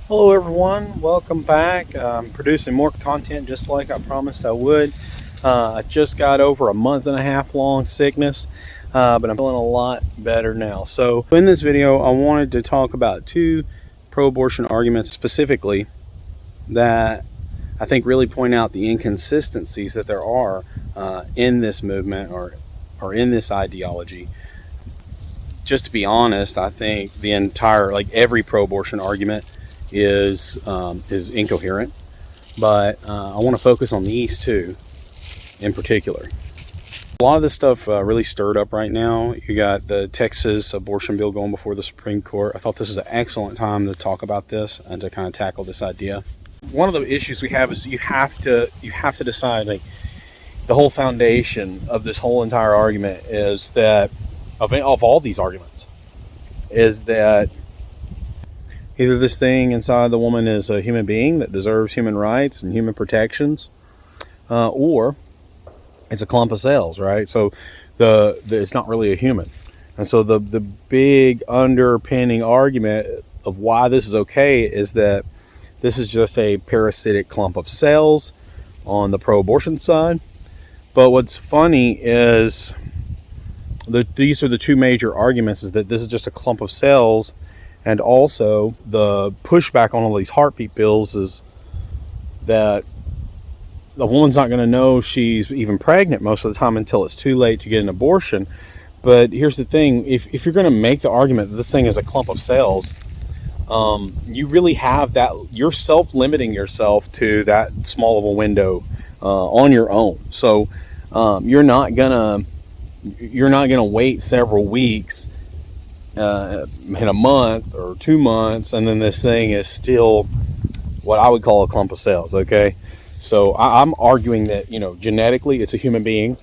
Hello everyone, welcome back. I'm producing more content just like I promised I would. I just got over a month and a half long sickness, but I'm feeling a lot better now. So in this video, I wanted to talk about two pro-abortion arguments specifically that I think really point out the inconsistencies that there are in this movement or in this ideology. Just to be honest, I think the entire, every pro-abortion argument is incoherent, but I want to focus on these two in particular. A lot of this stuff really stirred up right now. You got the Texas abortion bill going before the Supreme Court. I thought this is an excellent time to talk about this and to kind of tackle this idea. One of the issues we have is you have to decide, the whole foundation of this whole entire argument is that of all these arguments is that either this thing inside the woman is a human being that deserves human rights and human protections, or it's a clump of cells, right? So it's not really a human. And so the big underpinning argument of why this is okay is that this is just a parasitic clump of cells on the pro-abortion side. But what's funny is these are the two major arguments, is that this is just a clump of cells. And also, the pushback on all these heartbeat bills is that the woman's not going to know she's even pregnant most of the time until it's too late to get an abortion. But here's the thing, if you're going to make the argument that this thing is a clump of cells, you really have that, you're self-limiting yourself to that small of a window on your own. So you're not gonna wait several weeks, in a month or 2 months, and then this thing is still what I would call a clump of cells. Okay, so I'm arguing that genetically it's a human being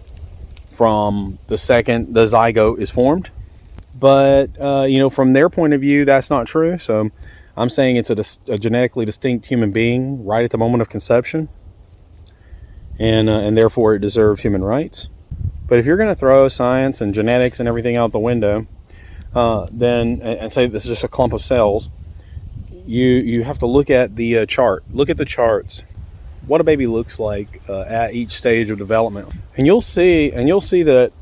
from the second the zygote is formed, but from their point of view that's not true. So I'm saying it's a genetically distinct human being right at the moment of conception, and therefore it deserves human rights. But if you're going to throw science and genetics and everything out the window, then and say this is just a clump of cells, you have to look at the chart. Look at the charts, what a baby looks like at each stage of development, and you'll see that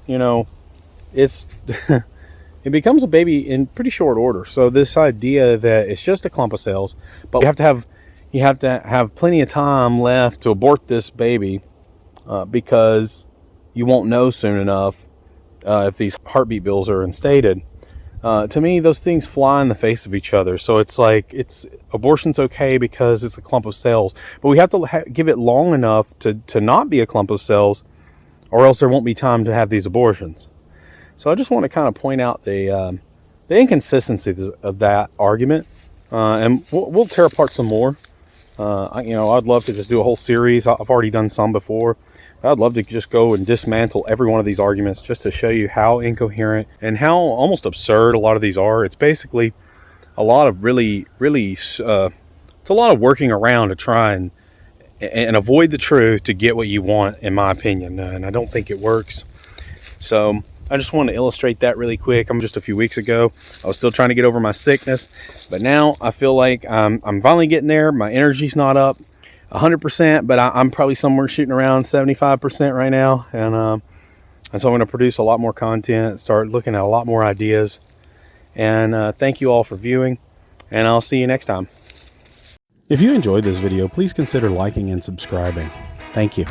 it's it becomes a baby in pretty short order. So this idea that it's just a clump of cells, but you have to have plenty of time left to abort this baby because you won't know soon enough if these heartbeat bills are instated. To me, those things fly in the face of each other. So it's abortion's okay because it's a clump of cells, but we have to give it long enough to not be a clump of cells, or else there won't be time to have these abortions. So I just want to kind of point out the inconsistencies of that argument, and we'll tear apart some more. I'd love to just do a whole series. I've already done some before. I'd love to just go and dismantle every one of these arguments just to show you how incoherent and how almost absurd a lot of these are. It's basically a lot of it's a lot of working around to try and avoid the truth to get what you want, in my opinion. And I don't think it works. So I just want to illustrate that really quick. Just a few weeks ago, I was still trying to get over my sickness, but now I feel like I'm finally getting there. My energy's not up 100%, but I'm probably somewhere shooting around 75% right now. And so I'm going to produce a lot more content, start looking at a lot more ideas. And thank you all for viewing, and I'll see you next time. If you enjoyed this video, please consider liking and subscribing. Thank you.